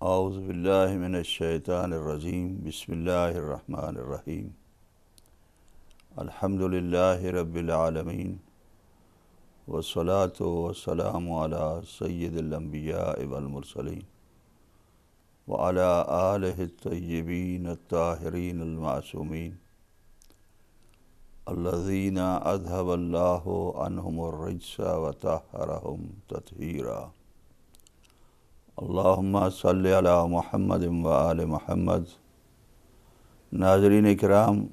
اعوذ باللہ من الشیطان الرجیم بسم اللہ الرحمن الرحیم الحمد للہ رب العالمین والصلاة والسلام علی سید الانبیاء والمرسلین وعلی آلہ الطیبین الطاہرین المعصومین الذین اذھب اللہ عنہم الرجس وطہرہم تطہیرا اللہم صلی علی محمد و آل محمد۔ ناظرین کرام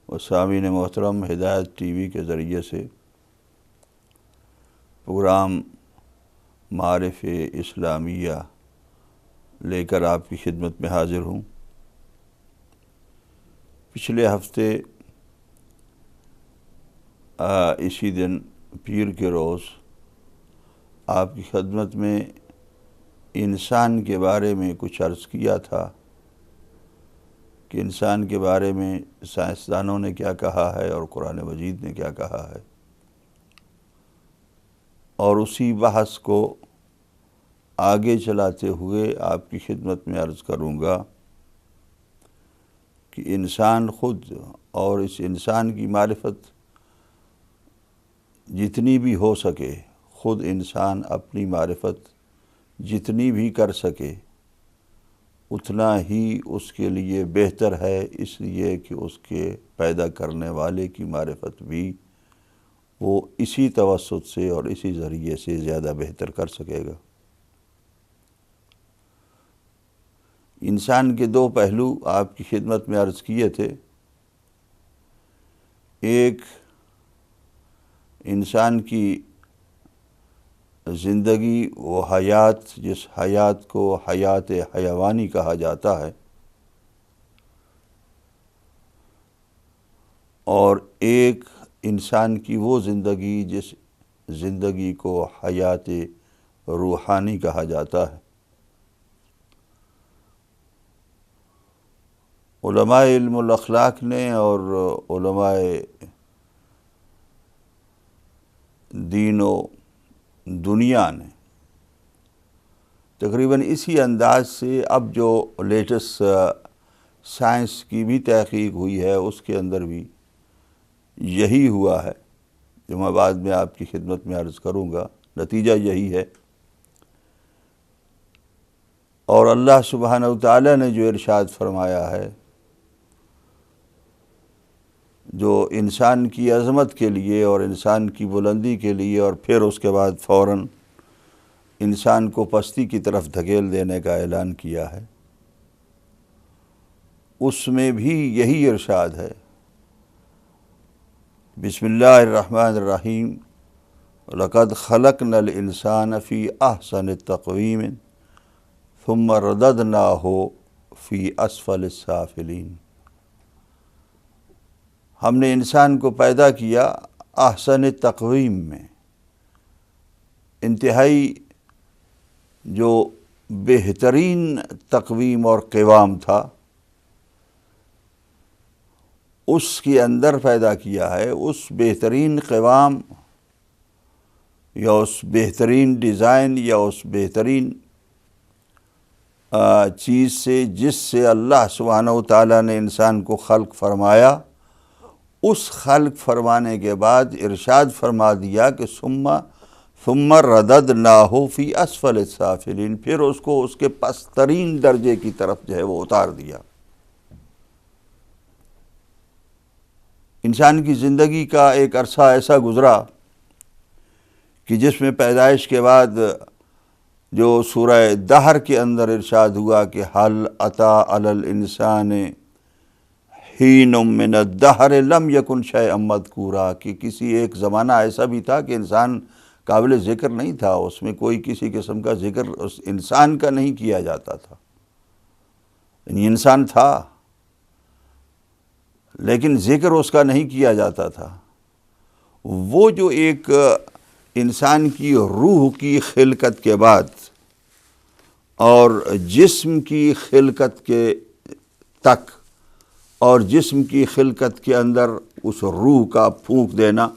و سامعین محترم، ہدایت ٹی وی کے ذریعے سے پروگرام معارف اسلامیہ لے کر آپ کی خدمت میں حاضر ہوں۔ پچھلے ہفتے اسی دن پیر کے روز آپ کی خدمت میں انسان کے بارے میں کچھ عرض کیا تھا کہ انسان کے بارے میں سائنسدانوں نے کیا کہا ہے اور قرآن مجید نے کیا کہا ہے، اور اسی بحث کو آگے چلاتے ہوئے آپ کی خدمت میں عرض کروں گا کہ انسان خود اور اس انسان کی معرفت جتنی بھی ہو سکے، خود انسان اپنی معرفت جتنی بھی کر سکے اتنا ہی اس کے لیے بہتر ہے، اس لیے کہ اس کے پیدا کرنے والے کی معرفت بھی وہ اسی توسط سے اور اسی ذریعے سے زیادہ بہتر کر سکے گا۔ انسان کے دو پہلو آپ کی خدمت میں عرض کیے تھے۔ ایک، انسان کی زندگی و حیات، جس حیات کو حیات حیوانی کہا جاتا ہے، اور ایک انسان کی وہ زندگی جس زندگی کو حیات روحانی کہا جاتا ہے۔ علماء علم الاخلاق نے اور علماء دین و دنیا نے تقریباً اسی انداز سے اب جو لیٹسٹ سائنس کی بھی تحقیق ہوئی ہے اس کے اندر بھی یہی ہوا ہے، جو میں بعد میں آپ کی خدمت میں عرض کروں گا۔ نتیجہ یہی ہے، اور اللہ سبحانہ وتعالی نے جو ارشاد فرمایا ہے، جو انسان کی عظمت کے لیے اور انسان کی بلندی کے لیے اور پھر اس کے بعد فوراً انسان کو پستی کی طرف دھکیل دینے کا اعلان کیا ہے، اس میں بھی یہی ارشاد ہے۔ بسم اللہ الرحمن الرحیم لَقَدْ خَلَقْنَا الْإِنسَانَ فِي أَحْسَنِ تَقْوِيمٍ ثُمَّ رَدَدْنَاهُ فِي أَسْفَلِ السَّافِلِينَ۔ ہم نے انسان کو پیدا کیا احسن تقویم میں، انتہائی جو بہترین تقویم اور قوام تھا اس کے اندر پیدا کیا ہے۔ اس بہترین قوام یا اس بہترین ڈیزائن یا اس بہترین چیز سے جس سے اللہ سبحانہ وتعالی نے انسان کو خلق فرمایا، اس خلق فرمانے کے بعد ارشاد فرما دیا کہ ثم رددناہ فی اسفل السافلین، پھر اس کو اس کے پسترین درجے کی طرف جو ہے وہ اتار دیا۔ انسان کی زندگی کا ایک عرصہ ایسا گزرا کہ جس میں پیدائش کے بعد جو سورہ دہر کے اندر ارشاد ہوا کہ حل اتی علی الانسان حین من الدہر لم یکن شیئا مذکورا، کہ کسی ایک زمانہ ایسا بھی تھا کہ انسان قابل ذکر نہیں تھا، اس میں کوئی کسی قسم کا ذکر اس انسان کا نہیں کیا جاتا تھا۔ یعنی انسان تھا لیکن ذکر اس کا نہیں کیا جاتا تھا۔ وہ جو ایک انسان کی روح کی خلقت کے بعد اور جسم کی خلقت کے تک اور جسم کی خلقت کے اندر اس روح کا پھونک دینا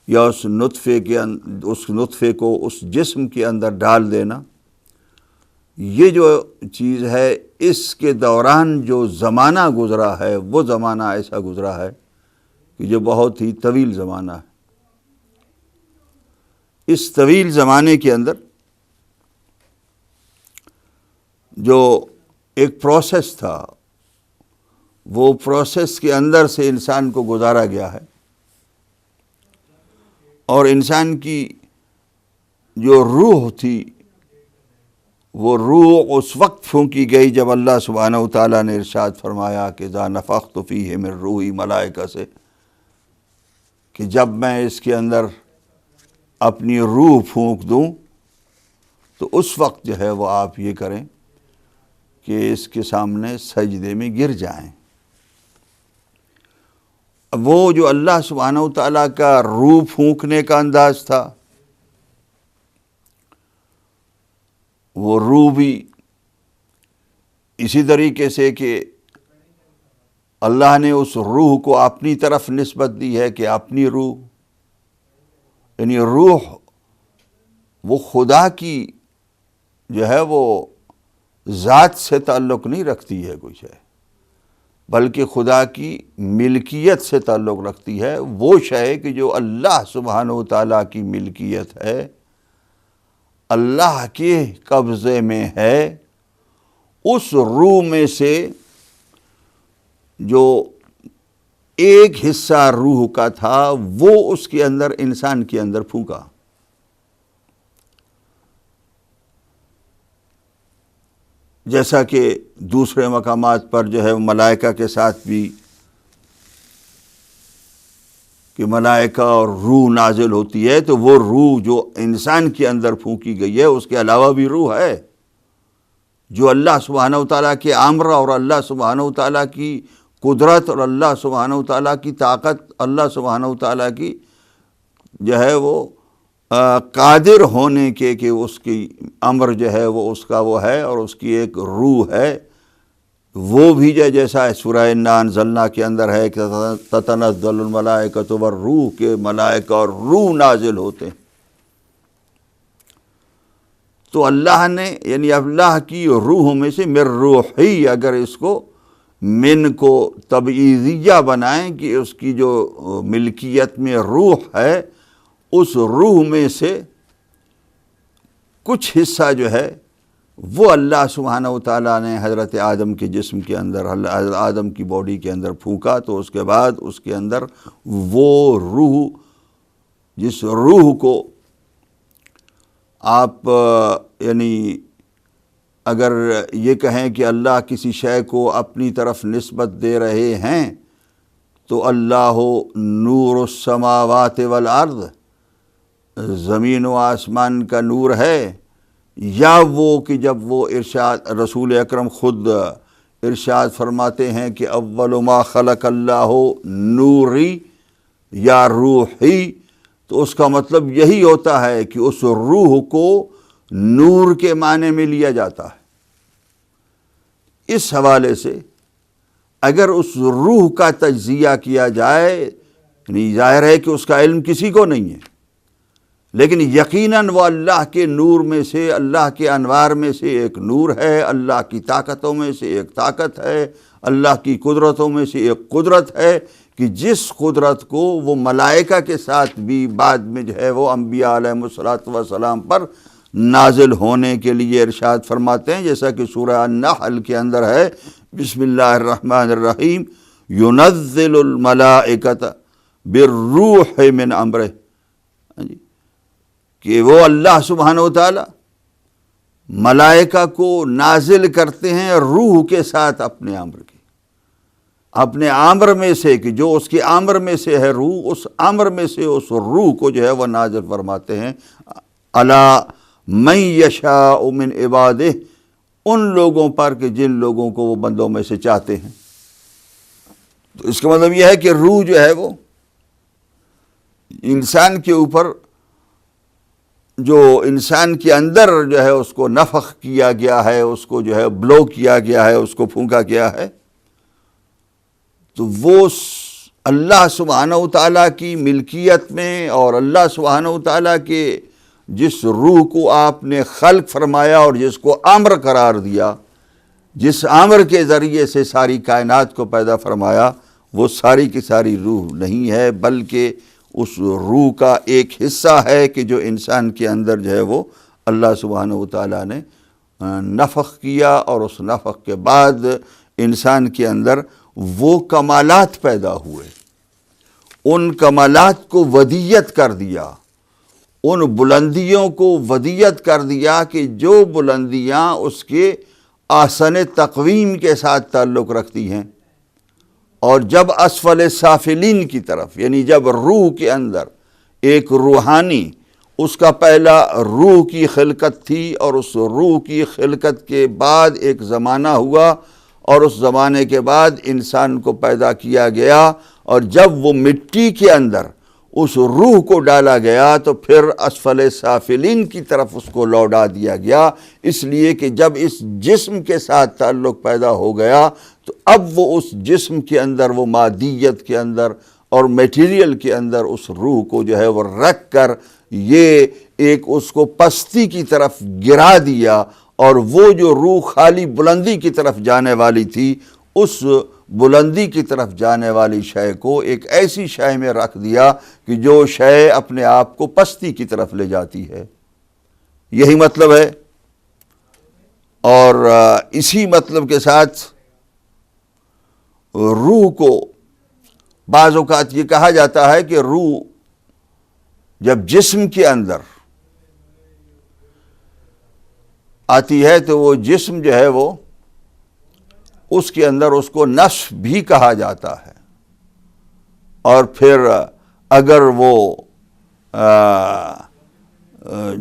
یا اس نطفے کو اس جسم کے اندر ڈال دینا، یہ جو چیز ہے اس کے دوران جو زمانہ گزرا ہے وہ زمانہ ایسا گزرا ہے کہ جو بہت ہی طویل زمانہ ہے۔ اس طویل زمانے کے اندر جو ایک پروسیس تھا، وہ پروسیس کے اندر سے انسان کو گزارا گیا ہے، اور انسان کی جو روح تھی وہ روح اس وقت پھونکی گئی جب اللہ سبحانہ و تعالیٰ نے ارشاد فرمایا کہ ذا نفخت فیہ من روحی، ملائکہ سے، کہ جب میں اس کے اندر اپنی روح پھونک دوں تو اس وقت جو ہے وہ آپ یہ کریں کہ اس کے سامنے سجدے میں گر جائیں۔ اب وہ جو اللہ سبحانہ و تعالیٰ کا روح پھونکنے کا انداز تھا، وہ روح بھی اسی طریقے سے کہ اللہ نے اس روح کو اپنی طرف نسبت دی ہے کہ اپنی روح، یعنی روح وہ خدا کی جو ہے وہ ذات سے تعلق نہیں رکھتی ہے کچھ ہے، بلکہ خدا کی ملکیت سے تعلق رکھتی ہے۔ وہ شے کہ جو اللہ سبحانہ و تعالیٰ کی ملکیت ہے، اللہ کے قبضے میں ہے، اس روح میں سے جو ایک حصہ روح کا تھا وہ اس کے اندر، انسان کے اندر پھونکا۔ جیسا کہ دوسرے مقامات پر جو ہے ملائکہ کے ساتھ بھی کہ ملائکہ اور روح نازل ہوتی ہے، تو وہ روح جو انسان کے اندر پھونکی گئی ہے اس کے علاوہ بھی روح ہے جو اللہ سبحانہ و تعالیٰ کے امر اور اللہ سبحانہ و تعالیٰ کی قدرت اور اللہ سبحانہ و تعالیٰ کی طاقت، اللہ سبحانہ و تعالیٰ کی جو ہے وہ قادر ہونے کے کہ اس کی امر جو ہے وہ اس کا وہ ہے، اور اس کی ایک روح ہے، وہ بھی جیسا سورہ انا انزلنا کے اندر ہے کہ تتنزل الملائکۃ والروح، کے ملائکہ اور روح نازل ہوتے ہیں۔ تو اللہ نے یعنی اللہ کی روح میں سے من روحی، اگر اس کو من کو تبعیضیہ بنائیں کہ اس کی جو ملکیت میں روح ہے، اس روح میں سے کچھ حصہ جو ہے وہ اللہ سبحانہ و تعالیٰ نے حضرت آدم کے جسم کے اندر، حضرت آدم کی باڈی کے اندر پھونکا، تو اس کے بعد اس کے اندر وہ روح، جس روح کو آپ یعنی اگر یہ کہیں کہ اللہ کسی شے کو اپنی طرف نسبت دے رہے ہیں تو اللہ نور السماوات والارض، زمین و آسمان کا نور ہے، یا وہ کہ جب وہ ارشاد رسول اکرم خود ارشاد فرماتے ہیں کہ اول ما خلق اللہ نوری یا روحی، تو اس کا مطلب یہی ہوتا ہے کہ اس روح کو نور کے معنی میں لیا جاتا ہے۔ اس حوالے سے اگر اس روح کا تجزیہ کیا جائے، یعنی ظاہر ہے کہ اس کا علم کسی کو نہیں ہے، لیکن یقیناً وہ اللہ کے نور میں سے، اللہ کے انوار میں سے ایک نور ہے، اللہ کی طاقتوں میں سے ایک طاقت ہے، اللہ کی قدرتوں میں سے ایک قدرت ہے کہ جس قدرت کو وہ ملائکہ کے ساتھ بھی بعد میں جو ہے وہ انبیاء علیہ الصلوۃ والسلام پر نازل ہونے کے لیے ارشاد فرماتے ہیں، جیسا کہ سورہ النحل کے اندر ہے، بسم اللہ الرحمن الرحیم، ينزل الملائکۃ بالروح من امرہ، کہ وہ اللہ سبحانہ و تعالی ملائکہ کو نازل کرتے ہیں روح کے ساتھ اپنے امر کے، اپنے امر میں سے کہ جو اس کے امر میں سے ہے روح، اس امر میں سے اس روح کو جو ہے وہ نازل فرماتے ہیں الا من یشاء من عبادہ، ان لوگوں پر کہ جن لوگوں کو وہ بندوں میں سے چاہتے ہیں۔ تو اس کا مطلب یہ ہے کہ روح جو ہے وہ انسان کے اوپر، جو انسان کے اندر جو ہے اس کو نفخ کیا گیا ہے، اس کو جو ہے بلو کیا گیا ہے، اس کو پھونکا گیا ہے، تو وہ اللہ سبحانہ و تعالیٰ کی ملکیت میں اور اللہ سبحانہ و تعالیٰ کے جس روح کو آپ نے خلق فرمایا اور جس کو امر قرار دیا، جس امر کے ذریعے سے ساری کائنات کو پیدا فرمایا، وہ ساری کی ساری روح نہیں ہے، بلکہ اس روح کا ایک حصہ ہے کہ جو انسان کے اندر جو ہے وہ اللہ سبحانہ و تعالیٰ نے نفخ کیا، اور اس نفخ کے بعد انسان کے اندر وہ کمالات پیدا ہوئے، ان کمالات کو ودیت کر دیا، ان بلندیوں کو ودیت کر دیا کہ جو بلندیاں اس کے احسن تقویم کے ساتھ تعلق رکھتی ہیں۔ اور جب اسفل سافلین کی طرف، یعنی جب روح کے اندر ایک روحانی، اس کا پہلا روح کی خلقت تھی، اور اس روح کی خلقت کے بعد ایک زمانہ ہوا، اور اس زمانے کے بعد انسان کو پیدا کیا گیا، اور جب وہ مٹی کے اندر اس روح کو ڈالا گیا تو پھر اسفل سافلین کی طرف اس کو لوٹا دیا گیا، اس لیے کہ جب اس جسم کے ساتھ تعلق پیدا ہو گیا تو اب وہ اس جسم کے اندر، وہ مادیت کے اندر اور میٹیریل کے اندر اس روح کو جو ہے وہ رکھ کر یہ ایک اس کو پستی کی طرف گرا دیا، اور وہ جو روح خالی بلندی کی طرف جانے والی تھی، اس بلندی کی طرف جانے والی شے کو ایک ایسی شے میں رکھ دیا کہ جو شے اپنے آپ کو پستی کی طرف لے جاتی ہے۔ یہی مطلب ہے، اور اسی مطلب کے ساتھ روح کو بعض اوقات یہ کہا جاتا ہے کہ روح جب جسم کے اندر آتی ہے تو وہ جسم جو ہے وہ اس کے اندر اس کو نفس بھی کہا جاتا ہے، اور پھر اگر وہ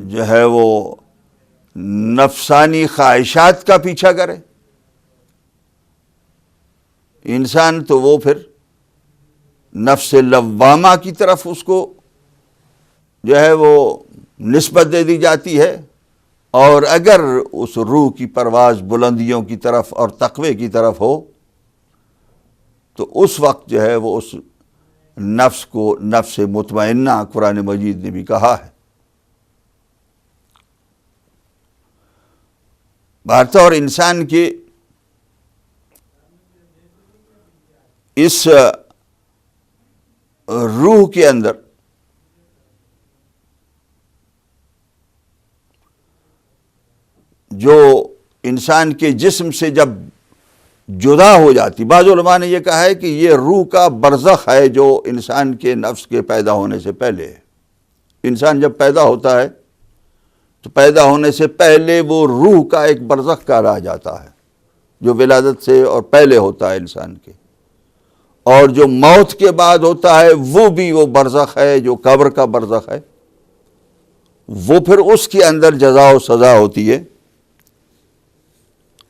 جو ہے وہ نفسانی خواہشات کا پیچھا کرے انسان تو وہ پھر نفس لوامہ کی طرف اس کو جو ہے وہ نسبت دے دی جاتی ہے، اور اگر اس روح کی پرواز بلندیوں کی طرف اور تقوی کی طرف ہو تو اس وقت جو ہے وہ اس نفس کو نفس مطمئنہ قرآن مجید نے بھی کہا ہے۔ بہرطور انسان کے اس روح کے اندر جو انسان کے جسم سے جب جدا ہو جاتی، بعض علماء نے یہ کہا ہے کہ یہ روح کا برزخ ہے جو انسان کے نفس کے پیدا ہونے سے پہلے ہے۔ انسان جب پیدا ہوتا ہے تو پیدا ہونے سے پہلے وہ روح کا ایک برزخ کا رہ جاتا ہے جو ولادت سے اور پہلے ہوتا ہے انسان کے، اور جو موت کے بعد ہوتا ہے وہ بھی وہ برزخ ہے جو قبر کا برزخ ہے، وہ پھر اس کے اندر جزا و سزا ہوتی ہے،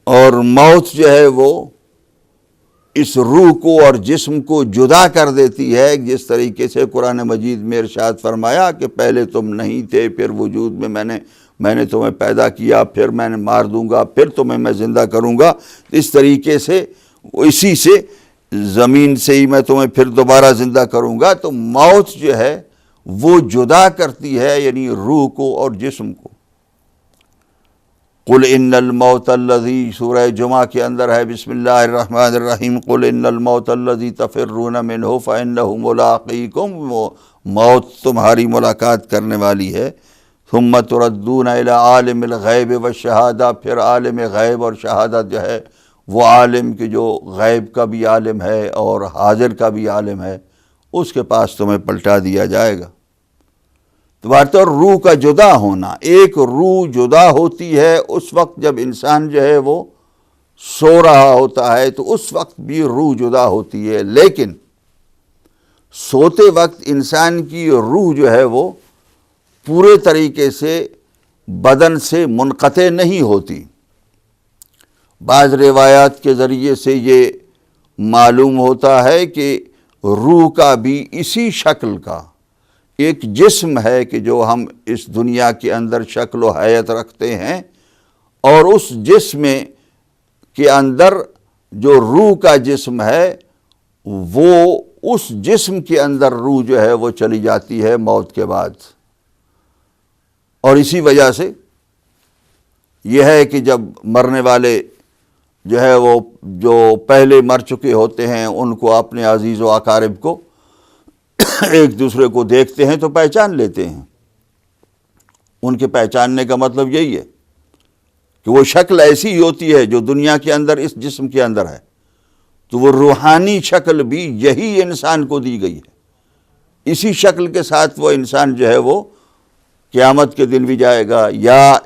اور موت جو ہے وہ اس روح کو اور جسم کو جدا کر دیتی ہے، جس طریقے سے قرآن مجید میں ارشاد فرمایا کہ پہلے تم نہیں تھے، پھر وجود میں میں نے تمہیں پیدا کیا، پھر میں نے مار دوں گا، پھر تمہیں میں زندہ کروں گا، اس طریقے سے اسی سے زمین سے ہی میں تمہیں پھر دوبارہ زندہ کروں گا۔ تو موت جو ہے وہ جدا کرتی ہے یعنی روح کو اور جسم کو۔ قل ان الموت الذی، سورہ جمعہ کے اندر ہے، بسم اللہ الرحمن الرحیم، قل ان الموت الذی تفرون منہ فانہ ملاقیکم، موت تمہاری ملاقات کرنے والی ہے، ثم تردون الی عالم الغیب والشہادہ، پھر عالم غیب اور شہادت جو ہے وہ عالم کہ جو غیب کا بھی عالم ہے اور حاضر کا بھی عالم ہے، اس کے پاس تمہیں پلٹا دیا جائے گا۔ تو بہرطور روح کا جدا ہونا، ایک روح جدا ہوتی ہے اس وقت جب انسان جو ہے وہ سو رہا ہوتا ہے، تو اس وقت بھی روح جدا ہوتی ہے، لیکن سوتے وقت انسان کی روح جو ہے وہ پورے طریقے سے بدن سے منقطع نہیں ہوتی۔ بعض روایات کے ذریعے سے یہ معلوم ہوتا ہے کہ روح کا بھی اسی شکل کا ایک جسم ہے کہ جو ہم اس دنیا کے اندر شکل و حیت رکھتے ہیں، اور اس جسم کے اندر جو روح کا جسم ہے وہ اس جسم کے اندر روح جو ہے وہ چلی جاتی ہے موت کے بعد۔ اور اسی وجہ سے یہ ہے کہ جب مرنے والے جو ہے وہ جو پہلے مر چکے ہوتے ہیں ان کو اپنے عزیز و اقارب کو ایک دوسرے کو دیکھتے ہیں تو پہچان لیتے ہیں. ان کے پہچاننے کا مطلب یہی ہے کہ وہ شکل ایسی ہی ہوتی ہے جو دنیا کے اندر اس جسم کے اندر ہے، تو وہ روحانی شکل بھی یہی انسان کو دی گئی ہے. اسی شکل کے ساتھ وہ انسان جو ہے وہ قیامت کے دن بھی جائے گا، یا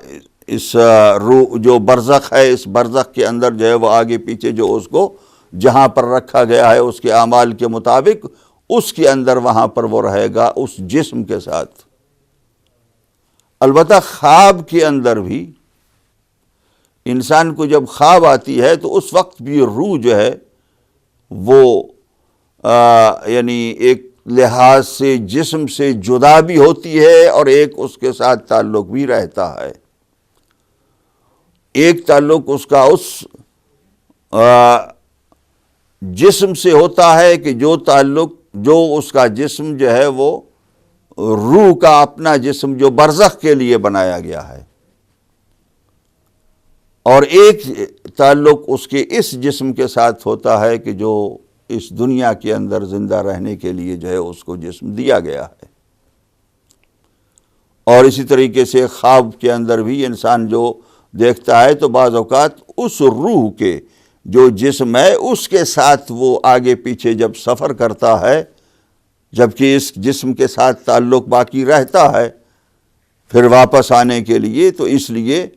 اس روح جو برزخ ہے اس برزخ کے اندر جو ہے وہ آگے پیچھے جو اس کو جہاں پر رکھا گیا ہے اس کے اعمال کے مطابق اس کے اندر وہاں پر وہ رہے گا اس جسم کے ساتھ. البتہ خواب کے اندر بھی انسان کو جب خواب آتی ہے تو اس وقت بھی روح جو ہے وہ یعنی ایک لحاظ سے جسم سے جدا بھی ہوتی ہے اور ایک اس کے ساتھ تعلق بھی رہتا ہے. ایک تعلق اس کا اس جسم سے ہوتا ہے کہ جو تعلق جو اس کا جسم جو ہے وہ روح کا اپنا جسم جو برزخ کے لیے بنایا گیا ہے، اور ایک تعلق اس کے اس جسم کے ساتھ ہوتا ہے کہ جو اس دنیا کے اندر زندہ رہنے کے لیے جو ہے اس کو جسم دیا گیا ہے. اور اسی طریقے سے خواب کے اندر بھی انسان جو دیکھتا ہے تو بعض اوقات اس روح کے جو جسم ہے اس کے ساتھ وہ آگے پیچھے جب سفر کرتا ہے، جبکہ اس جسم کے ساتھ تعلق باقی رہتا ہے پھر واپس آنے کے لیے، تو اس لیے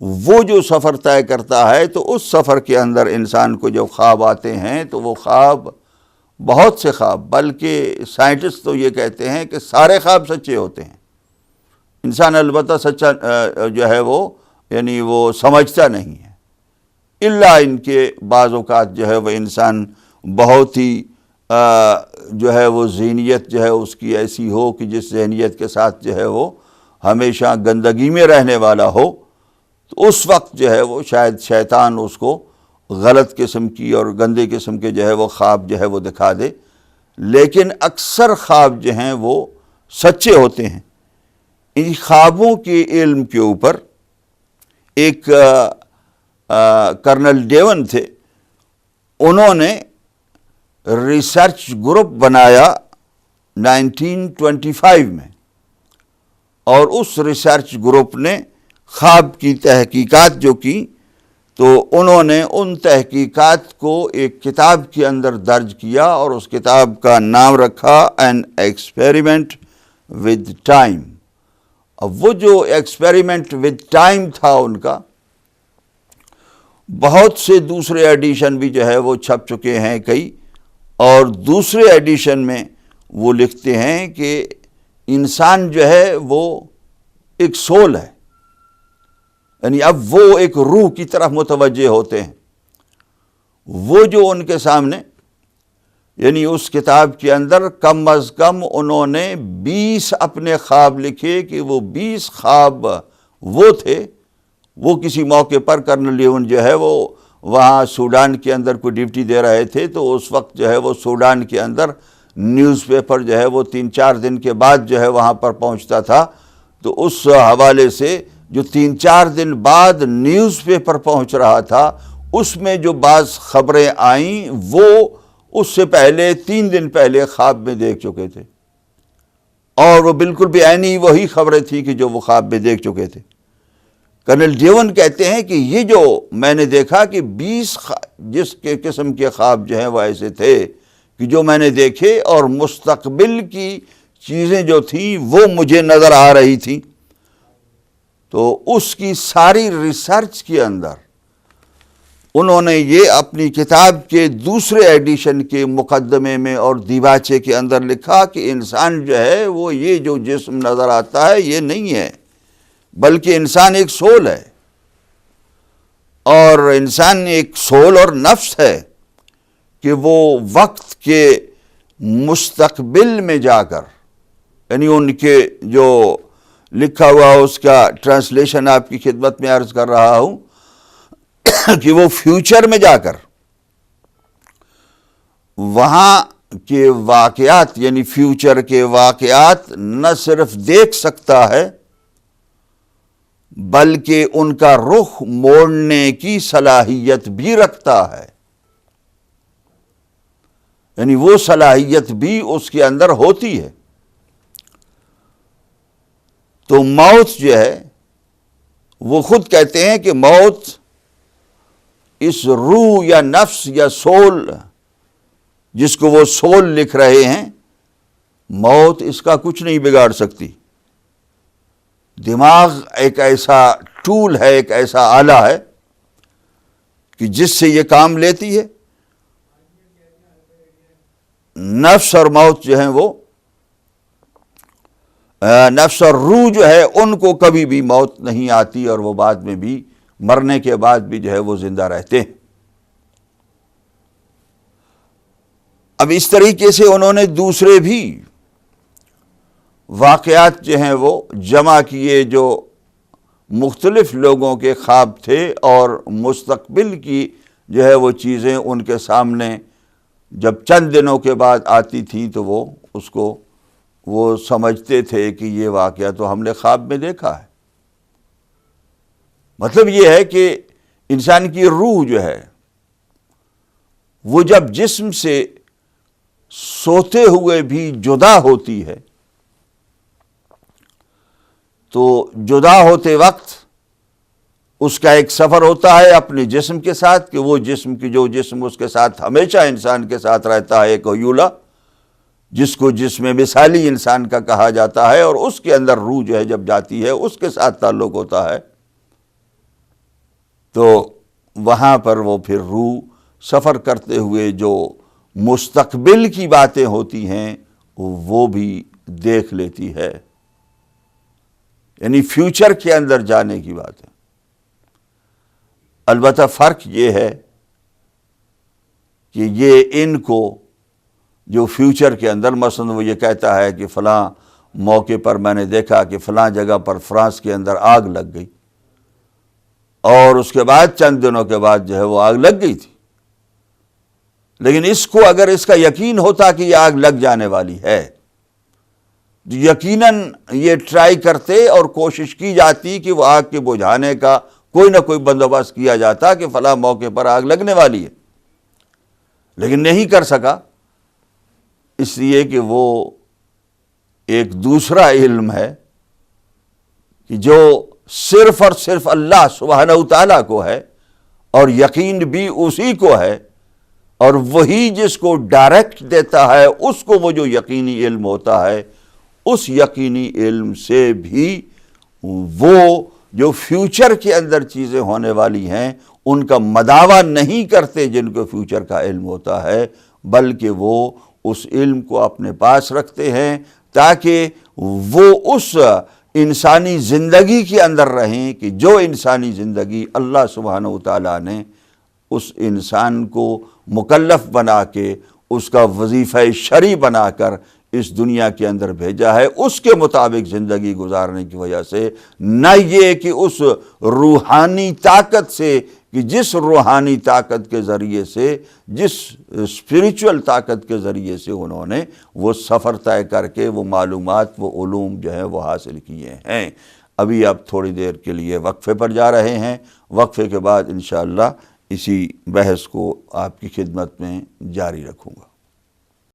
وہ جو سفر طے کرتا ہے تو اس سفر کے اندر انسان کو جب خواب آتے ہیں تو وہ خواب بہت سے خواب، بلکہ سائنٹسٹ تو یہ کہتے ہیں کہ سارے خواب سچے ہوتے ہیں. انسان البتہ سچا جو ہے وہ یعنی وہ سمجھتا نہیں ہے، الا ان کے بعض اوقات جو ہے وہ انسان بہت ہی جو ہے وہ ذہنیت جو ہے اس کی ایسی ہو کہ جس ذہنیت کے ساتھ جو ہے وہ ہمیشہ گندگی میں رہنے والا ہو، تو اس وقت جو ہے وہ شاید شیطان اس کو غلط قسم کی اور گندے قسم کے جو ہے وہ خواب جو ہے وہ دکھا دے. لیکن اکثر خواب جو ہیں وہ سچے ہوتے ہیں. ان خوابوں کے علم کے اوپر ایک کرنل ڈیون تھے، انہوں نے ریسرچ گروپ بنایا 1925 میں، اور اس ریسرچ گروپ نے خواب کی تحقیقات جو کی تو انہوں نے ان تحقیقات کو ایک کتاب کے اندر درج کیا اور اس کتاب کا نام رکھا این ایکسپیریمنٹ ود ٹائم. اب وہ جو ایکسپیریمنٹ ود ٹائم تھا ان کا، بہت سے دوسرے ایڈیشن بھی جو ہے وہ چھپ چکے ہیں کئی، اور دوسرے ایڈیشن میں وہ لکھتے ہیں کہ انسان جو ہے وہ ایک سول ہے، یعنی اب وہ ایک روح کی طرف متوجہ ہوتے ہیں. وہ جو ان کے سامنے یعنی اس کتاب کے اندر کم از کم انہوں نے 20 اپنے خواب لکھے کہ وہ 20 خواب وہ تھے. وہ کسی موقع پر کرنل ڈیون جو ہے وہ وہاں سوڈان کے اندر کوئی ڈیوٹی دے رہے تھے، تو اس وقت جو ہے وہ سوڈان کے اندر نیوز پیپر جو ہے وہ 3-4 دن کے بعد جو ہے وہاں پر پہنچتا تھا. تو اس حوالے سے جو 3-4 دن بعد نیوز پیپر پہنچ رہا تھا اس میں جو بعض خبریں آئیں وہ اس سے پہلے 3 دن پہلے خواب میں دیکھ چکے تھے، اور وہ بالکل بھی عینی وہی خبریں تھیں کہ جو وہ خواب میں دیکھ چکے تھے. کرنل ڈیون کہتے ہیں کہ یہ جو میں نے دیکھا کہ 20 جس کے قسم کے خواب جو ہیں وہ ایسے تھے کہ جو میں نے دیکھے، اور مستقبل کی چیزیں جو تھیں وہ مجھے نظر آ رہی تھیں. تو اس کی ساری ریسرچ کے اندر انہوں نے یہ اپنی کتاب کے دوسرے ایڈیشن کے مقدمے میں اور دیباچے کے اندر لکھا کہ انسان جو ہے وہ یہ جو جسم نظر آتا ہے یہ نہیں ہے، بلکہ انسان ایک سول ہے، اور انسان ایک سول اور نفس ہے کہ وہ وقت کے مستقبل میں جا کر، یعنی ان کے جو لکھا ہوا اس کا ٹرانسلیشن آپ کی خدمت میں عرض کر رہا ہوں کہ وہ فیوچر میں جا کر وہاں کے واقعات یعنی فیوچر کے واقعات نہ صرف دیکھ سکتا ہے بلکہ ان کا رخ موڑنے کی صلاحیت بھی رکھتا ہے، یعنی وہ صلاحیت بھی اس کے اندر ہوتی ہے۔ تو موت جو ہے وہ خود کہتے ہیں کہ موت اس روح یا نفس یا سول، جس کو وہ سول لکھ رہے ہیں، موت اس کا کچھ نہیں بگاڑ سکتی۔ دماغ ایک ایسا ٹول ہے، ایک ایسا آلہ ہے کہ جس سے یہ کام لیتی ہے۔ نفس اور موت جو ہیں وہ نفس اور روح جو ہے ان کو کبھی بھی موت نہیں آتی، اور وہ بعد میں بھی مرنے کے بعد بھی جو ہے وہ زندہ رہتے ہیں۔ اب اس طریقے سے انہوں نے دوسرے بھی واقعات جو ہیں وہ جمع کیے، جو مختلف لوگوں کے خواب تھے، اور مستقبل کی جو ہے وہ چیزیں ان کے سامنے جب چند دنوں کے بعد آتی تھیں تو وہ اس کو وہ سمجھتے تھے کہ یہ واقعہ تو ہم نے خواب میں دیکھا ہے۔ مطلب یہ ہے کہ انسان کی روح جو ہے وہ جب جسم سے سوتے ہوئے بھی جدا ہوتی ہے تو جدا ہوتے وقت اس کا ایک سفر ہوتا ہے اپنے جسم کے ساتھ، کہ وہ جسم کی جو جسم اس کے ساتھ ہمیشہ انسان کے ساتھ رہتا ہے، ایک حیولہ جس کو جسم مثالی انسان کا کہا جاتا ہے، اور اس کے اندر روح جو ہے جب جاتی ہے اس کے ساتھ تعلق ہوتا ہے، تو وہاں پر وہ پھر روح سفر کرتے ہوئے جو مستقبل کی باتیں ہوتی ہیں وہ بھی دیکھ لیتی ہے، یعنی فیوچر کے اندر جانے کی بات ہے۔ البتہ فرق یہ ہے کہ یہ ان کو جو فیوچر کے اندر مثلا وہ یہ کہتا ہے کہ فلاں موقع پر میں نے دیکھا کہ فلاں جگہ پر فرانس کے اندر آگ لگ گئی، اور اس کے بعد چند دنوں کے بعد جو ہے وہ آگ لگ گئی تھی، لیکن اس کو اگر اس کا یقین ہوتا کہ یہ آگ لگ جانے والی ہے، یقیناً یہ ٹرائی کرتے اور کوشش کی جاتی کہ وہ آگ کے بجھانے کا کوئی نہ کوئی بندوبست کیا جاتا کہ فلاں موقع پر آگ لگنے والی ہے، لیکن نہیں کر سکا، اس لیے کہ وہ ایک دوسرا علم ہے کہ جو صرف اور صرف اللہ سبحانہ وتعالیٰ کو ہے، اور یقین بھی اسی کو ہے، اور وہی جس کو ڈائریکٹ دیتا ہے اس کو وہ جو یقینی علم ہوتا ہے، اس یقینی علم سے بھی وہ جو فیوچر کے اندر چیزیں ہونے والی ہیں ان کا مداوا نہیں کرتے جن کو فیوچر کا علم ہوتا ہے، بلکہ وہ اس علم کو اپنے پاس رکھتے ہیں تاکہ وہ اس انسانی زندگی کے اندر رہیں کہ جو انسانی زندگی اللہ سبحانہ وتعالیٰ نے اس انسان کو مکلف بنا کے اس کا وظیفہ شرعی بنا کر اس دنیا کے اندر بھیجا ہے، اس کے مطابق زندگی گزارنے کی وجہ سے، نہ یہ کہ اس روحانی طاقت سے، کہ جس روحانی طاقت کے ذریعے سے، جس اسپریچول طاقت کے ذریعے سے انہوں نے وہ سفر طے کر کے وہ معلومات، وہ علوم جو ہیں وہ حاصل کیے ہیں۔ ابھی اب تھوڑی دیر کے لیے وقفے پر جا رہے ہیں، وقفے کے بعد انشاءاللہ اسی بحث کو آپ کی خدمت میں جاری رکھوں گا۔